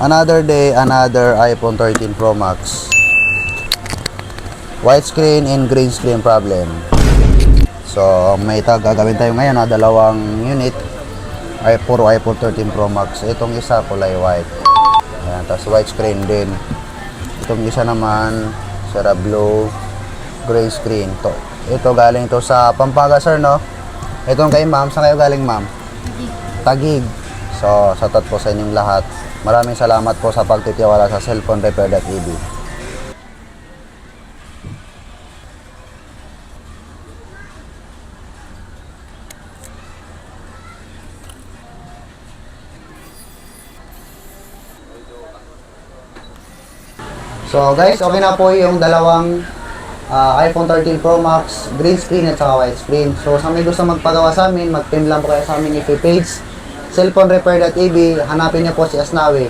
Another day, another iPhone 13 Pro Max. White screen and green screen problem. So, may gagawin tayo ngayon na dalawang unit. Ay, puro iPhone 13 Pro Max. Itong isa kulay white. Ayan, tapos white screen din. Itong isa naman, sira blue, gray screen. Ito galing to sa Pampanga, sir, no? Itong kay ma'am. Saan kayo galing, ma'am? Taguig. So, satot po sa inyong lahat. Maraming salamat po sa pagtitiwala sa cellphonerepair.tv. So guys, okay na po yung dalawang iPhone 13 Pro Max, green screen at saka white screen. So sa may gusto magpagawa sa amin, mag-pin lang po kayo sa amin if page cellphonerepair.tv, hanapin niyo po si Asnawi.